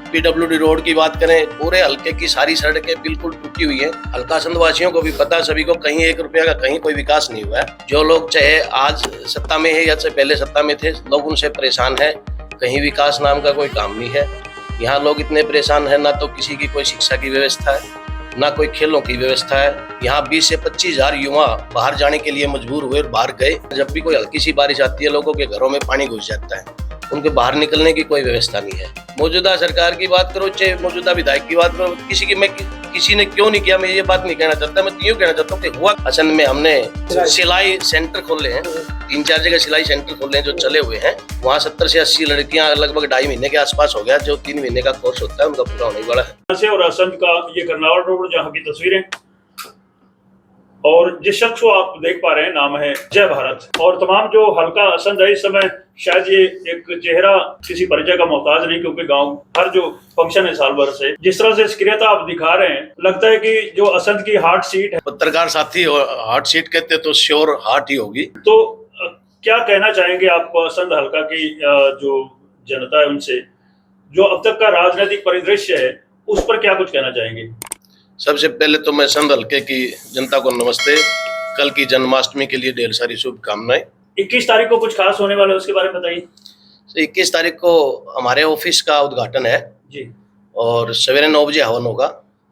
PWD road की बात करें, पूरे हल्के की सारी सड़कें बिल्कुल टूटी हुई हैं। हल्कासंद वासियों को भी पता, सभी को, कहीं 1 रुपया का कहीं कोई विकास नहीं हुआ है। जो लोग चाहे आज सत्ता में है या से पहले सत्ता में थे, लोग उनसे परेशान है। कहीं विकास नाम का कोई काम नहीं है। यहाँ लोग इतने परेशान है, ना तो किसी की कोई शिक्षा की व्यवस्था है, ना कोई खेलों की व्यवस्था है। यहाँ 20 से 25 हजार युवा बाहर जाने के लिए मजबूर हुए और बाहर गए। जब भी कोई हल्की सी बारिश आती है, लोगों के घरों में पानी घुस जाता है। उनके बाहर निकलने की कोई व्यवस्था नहीं है। मौजूदा सरकार की बात करो, चाहे मौजूदा विधायक की बात करो, किसी ने क्यों नहीं किया, मैं ये बात नहीं कहना चाहता। मैं यूँ कहना चाहता हूँ कि हुआ असल में हमने सिलाई सेंटर खोले हैं, 3-4 जगह सिलाई सेंटर खोले हैं जो चले हुए हैं। वहाँ 70 से 80 लड़कियां लगभग 2.5 महीने के आसपास हो गया। जो 3 महीने का कोर्स होता है उनका पूरा होने वाला है। और असंध का ये कर्नावल रोड जहाँ की तस्वीरें, और जिस शख्स को आप देख पा रहे हैं नाम है जय भारत। और तमाम जो हल्का असंध है, इस समय शायद ये एक चेहरा किसी परिचय का मोहताज नहीं, क्योंकि गांव हर जो फंक्शन है साल भर से जिस तरह से सक्रियता आप दिखा रहे हैं, लगता है कि जो असंध की हार्ट सीट है। पत्रकार साथी हार्ट सीट कहते तो श्योर हार्ट ही होगी। तो क्या कहना चाहेंगे आप असंध हल्का की जो जनता है उनसे, जो अब तक का राजनीतिक परिदृश्य है उस पर क्या कुछ कहना चाहेंगे? सबसे पहले तो मैं असंध हल्के की जनता को नमस्ते। कल की जन्माष्टमी के लिए ढेर सारी शुभकामनाएं। 21 तारीख को कुछ खास होने वाला है, उसके बारे में बताइए। 21 तारीख को हमारे ऑफिस का उद्घाटन है जी, और सवेरे 9 बजे हवन होगा,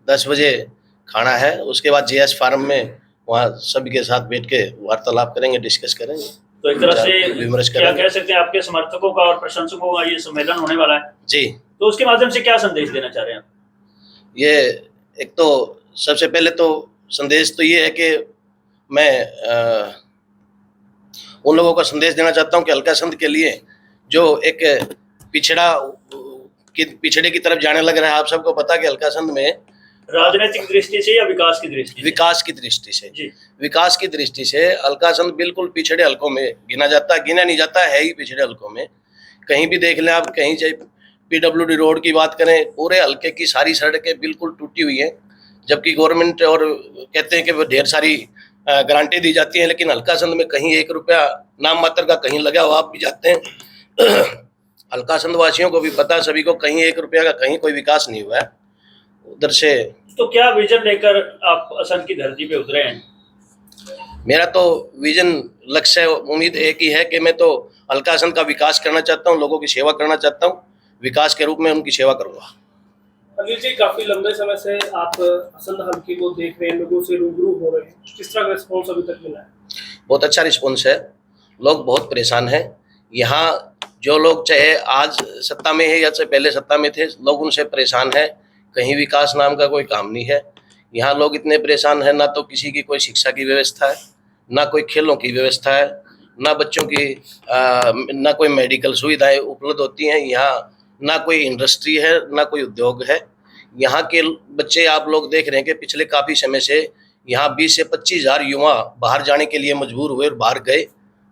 10 बजे खाना है। उसके बाद JS फार्म में वहाँ सभी के साथ बैठ के वार्तालाप करेंगे, डिस्कस करेंगे। तो एक तरह से विमर्श क्या कह सकते हैं, आपके समर्थकों का और प्रशंसकों का ये सम्मेलन होने वाला है जी। तो उसके माध्यम से क्या संदेश देना चाह रहे हैं आप? ये एक तो सबसे पहले तो संदेश तो ये है कि मैं उन लोगों का संदेश देना चाहता हूँ कि हल्कासंद के लिए जो एक पिछड़े की तरफ जाने लग रहा है। आप सबको पता कि हल्कासंद में राजनीतिक दृष्टि से या विकास की दृष्टि से? विकास की दृष्टि से जी, विकास की दृष्टि से हल्कासंद बिल्कुल पिछड़े हल्कों में गिना नहीं जाता है ही पिछड़े हल्कों में। कहीं भी देख लें आप, कहीं चाहे पीडब्ल्यूडी रोड की बात करें, पूरे हल्के की सारी सड़कें बिल्कुल टूटी हुई हैं। जबकि गवर्नमेंट और कहते हैं कि वो ढेर सारी गारंटी दी जाती है, लेकिन हल्कासंद में कहीं 1 रुपया नाम मात्र का कहीं लगा हुआ आप भी जाते हैं। हल्कासंद वासियों को भी पता, सभी को, कहीं 1 रुपया का कहीं कोई विकास नहीं हुआ है उधर से। तो क्या विजन लेकर आप असंध की धरती पे उतरे हैं? मेरा तो विजन, लक्ष्य, उम्मीद एक ही है कि मैं तो हल्कासंद का विकास करना चाहता हूँ, लोगों की सेवा करना चाहता हूँ। विकास के रूप में उनकी सेवा करूँगा। अनिल जी, काफी लंबे समय से आप असंध हल्के को देख रहे हैं, लोगों से रूबरू हो रहे हैं, किस तरह का रिस्पॉन्स अभी तक मिला है? बहुत अच्छा रिस्पॉन्स है, लोग बहुत परेशान हैं। यहाँ जो लोग चाहे आज सत्ता में है या से पहले सत्ता में थे, लोग उनसे परेशान है। कहीं विकास नाम का कोई काम नहीं है। यहाँ लोग इतने परेशान हैं, ना तो किसी की कोई शिक्षा की व्यवस्था है, ना कोई खेलों की व्यवस्था है, ना बच्चों की ना कोई मेडिकल सुविधाएं उपलब्ध होती हैं। यहाँ ना कोई इंडस्ट्री है, ना कोई उद्योग है। यहाँ के बच्चे आप लोग देख रहे हैं कि पिछले काफ़ी समय से यहाँ 20 से 25 हजार युवा बाहर जाने के लिए मजबूर हुए और बाहर गए।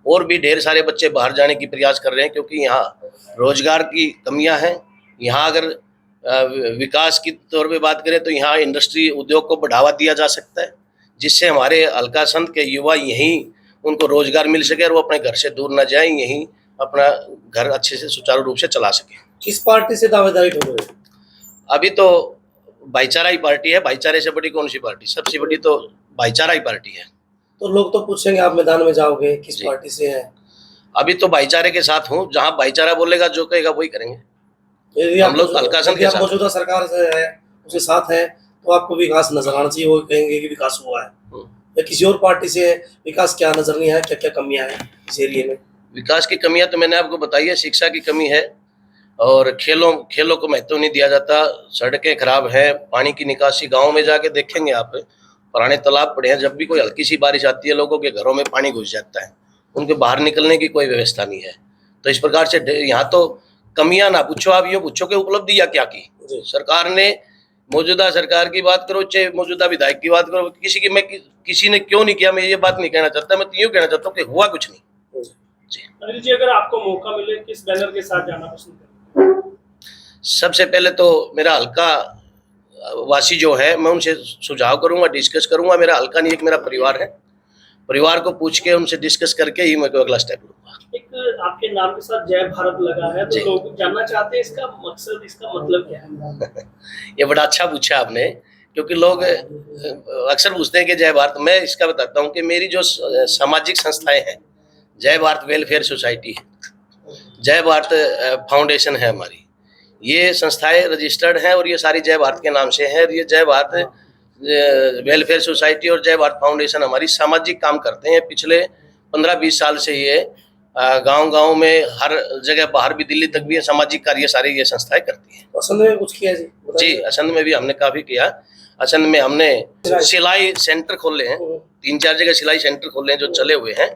और भी ढेर सारे बच्चे बाहर जाने की प्रयास कर रहे हैं, क्योंकि यहाँ रोजगार की कमियां हैं। यहाँ अगर विकास की तौर पे बात करें तो यहाँ इंडस्ट्री उद्योग को बढ़ावा दिया जा सकता है, जिससे हमारे हल्कासंद के युवा यहीं उनको रोजगार मिल सके और वो अपने घर से दूर न जाए, यहीं अपना घर अच्छे से सुचारू रूप से चला सके। किस पार्टी से दावेदारी हो रहे हैं? अभी तो भाईचारा ही पार्टी है। भाईचारे से बड़ी कौन सी पार्टी? सबसे बड़ी तो भाईचारा ही पार्टी है। तो लोग तो पूछेंगे आप मैदान में जाओगे, किस पार्टी से हैं? अभी तो भाईचारे के साथ हूँ। जहाँ भाईचारा बोलेगा, जो कहेगा वही करेंगे। यदि हम लोग हल्कासंद के साथ, मौजूदा सरकार से है, उसके साथ है, तो आपको विकास नजर आना चाहिए, वो कहेंगे कि विकास हुआ है। या किसी और पार्टी से है, विकास क्या नजर नहीं है, क्या क्या कमियां हैं इस एरिया में? विकास की कमियां तो मैंने आपको बताई है। शिक्षा की कमी है और खेलों को महत्व नहीं दिया जाता। सड़कें खराब हैं, पानी की निकासी, गाँव में जाके देखेंगे आप, पुराने तालाब पड़े हैं। जब भी कोई हल्की सी बारिश आती है, लोगों के घरों में पानी घुस जाता है। उनके बाहर निकलने की कोई व्यवस्था नहीं है। तो इस प्रकार से यहाँ तो कमियां ना पूछो, आप यूँ पूछो कि उपलब्धियां क्या की सरकार ने। मौजूदा सरकार की बात करो, चाहे मौजूदा विधायक की बात करो, किसी ने क्यों नहीं किया, मैं ये बात नहीं कहना चाहता। मैं यूँ कहना चाहता हूँ कि हुआ कुछ नहीं। अनिल जी, अगर आपको मौका मिले, किस बैनर के साथ जाना पसंद करेंगे? सबसे पहले तो मेरा हल्का वासी जो है, मैं उनसे सुझाव करूंगा, डिस्कस करूंगा। मेरा हल्का नहीं, एक मेरा परिवार है। परिवार को पूछ के उनसे डिस्कस करके ही मैं कोई अगला स्टेप लूंगा। एक आपके नाम के साथ जय भारत लगा है, जी। तो लोग जानना चाहते हैं इसका मकसद, इसका मतलब क्या है? ये बड़ा अच्छा पूछा आपने, क्योंकि लोग अक्सर पूछते हैं कि जय भारत। मैं इसका बताता हूँ कि मेरी जो सामाजिक संस्थाएं हैं, जय भारत वेलफेयर सोसाइटी है, जय भारत फाउंडेशन है हमारी, ये संस्थाएं रजिस्टर्ड हैं और ये सारी जय भारत के नाम से हैं। और ये जय भारत वेलफेयर सोसाइटी और जय भारत फाउंडेशन हमारी सामाजिक काम करते हैं। पिछले 15-20 साल से ये गांव-गांव में, हर जगह, बाहर भी, दिल्ली तक भी ये सामाजिक कार्य सारी ये संस्थाएं करती हैं। असंध में कुछ किया जी? जी, असंध में भी हमने काफी किया। असंध में हमने सिलाई सेंटर खोले हैं, 3-4 जगह सिलाई सेंटर खोले हैं जो चले हुए हैं।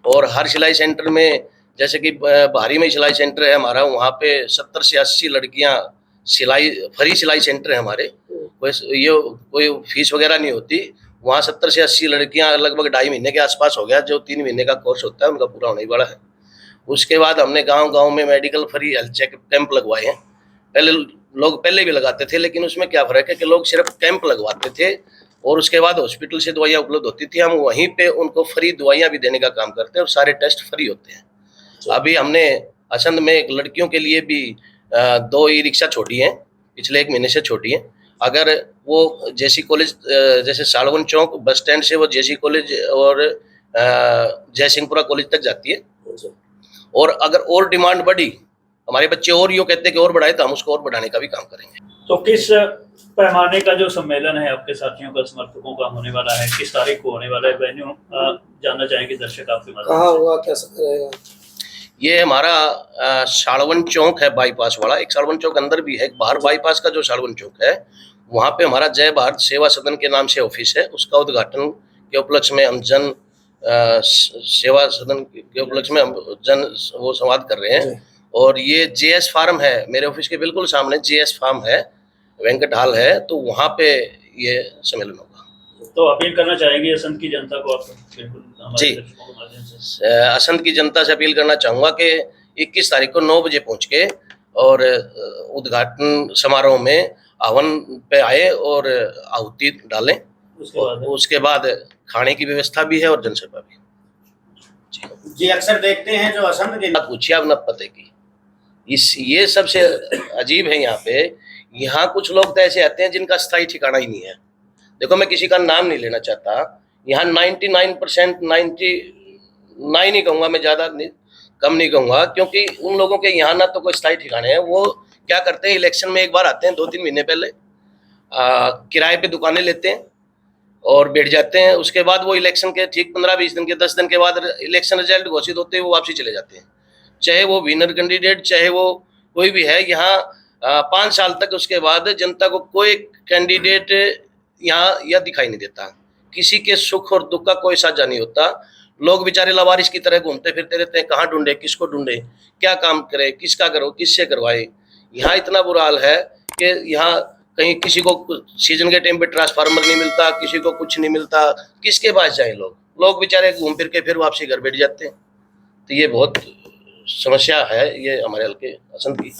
और हर सिलाई सेंटर में, जैसे कि बाहरी में सिलाई सेंटर है हमारा, वहाँ पे 70 से 80 लड़कियां फ्री सिलाई सेंटर है हमारे। कोई फीस वगैरह नहीं होती। वहाँ 70 से 80 लड़कियां, लगभग 2.5 महीने के आसपास हो गया, जो 3 महीने का कोर्स होता है उनका पूरा होने वाला है। उसके बाद हमने गांव-गांव में medical free health check camp लगवाए हैं। पहले भी लगाते थे, लेकिन उसमें क्या फर्क है कि लोग सिर्फ कैंप लगवाते थे और उसके बाद हॉस्पिटल से दवाइयाँ उपलब्ध होती थी। हम वहीं पे उनको फ्री दवाइयाँ भी देने का काम करते हैं और सारे टेस्ट फ्री होते हैं। अभी हमने असंध में एक लड़कियों के लिए भी 2 ई रिक्शा छोड़ी हैं, पिछले 1 महीने से छोड़ी हैं। अगर वो जेसी कॉलेज, जैसे सालवन चौक बस स्टैंड से वो जेसी कॉलेज और जयसिंहपुरा कॉलेज तक जाती है। और अगर और डिमांड बढ़ी, हमारे बच्चे और यूँ कहते हैं कि और बढ़ाए, तो हम उसको और बढ़ाने का भी काम करेंगे। तो किस पैमाने का जो सम्मेलन है आपके साथियों का, समर्थकों का होने वाला है, किस तारीख को होने वाला है? वेन्यू जानना चाहेंगे दर्शक आपके माध्यम कहाँ से। होगा, कैसा रहेगा? ये हमारा सालवन चौक है, बाईपास वाला। एक सालवन चौक अंदर भी है, एक बाहर बाईपास का जो सालवन चौक है, वहाँ पे हमारा जय भारत सेवा सदन के नाम से ऑफिस है। उसका उद्घाटन के उपलक्ष्य में हम सेवा सदन के उपलक्ष्य में हम वो संवाद कर रहे हैं। और ये जेएस फार्म है, मेरे ऑफिस के बिल्कुल सामने जेएस फार्म है, वेंकट हॉल है, तो वहाँ पे ये सम्मेलन होगा। तो अपील करना चाहेंगे असंध की जनता को आप? बिल्कुल हमारे जी। दर्शकों के माध्यम से। असंध की जनता से अपील करना चाहूँगा कि 21 तारीख को 9 बजे पहुँच के और उद्घाटन समारोह में हवन पे आए और आहुति डालें। उसके बाद खाने की व्यवस्था भी है और जनसभा भी। जी, अक्सर देखते हैं जो असंध के बात पूछिए आप न पते की, ये सबसे अजीब है यहाँ पे। यहाँ कुछ लोग तो ऐसे आते हैं जिनका स्थायी ठिकाना ही नहीं है। देखो, मैं किसी का नाम नहीं लेना चाहता। यहाँ 99%, 99 ही कहूँगा मैं, ज़्यादा नहीं, कम नहीं कहूँगा, क्योंकि उन लोगों के यहाँ ना तो कोई स्थायी ठिकाने हैं। वो क्या करते हैं, इलेक्शन में एक बार आते हैं 2-3 महीने पहले, किराए पे दुकानें लेते हैं और बैठ जाते हैं। उसके बाद वो इलेक्शन के ठीक 15-20 दिन के, 10 दिन के बाद इलेक्शन रिजल्ट घोषित होते हैं, वो वापसी चले जाते हैं। चाहे वो विनर कैंडिडेट, चाहे वो कोई भी है। यहाँ 5 साल तक उसके बाद जनता को कोई कैंडिडेट यहाँ या दिखाई नहीं देता। किसी के सुख और दुख का कोई साझा नहीं होता। लोग बेचारे लावारिस की तरह घूमते फिरते रहते हैं, कहाँ ढूंढे, किसको ढूंढे, क्या काम करे, किसका करो, किससे करवाए। यहाँ इतना बुरा हाल है कि यहाँ कहीं किसी को सीजन के टाइम पे ट्रांसफार्मर नहीं मिलता, किसी को कुछ नहीं मिलता। किसके पास जाए लोग बेचारे घूम फिर के फिर वापसी घर बैठ जाते हैं। तो ये बहुत समस्या है ये हमारे हल्के असंध की।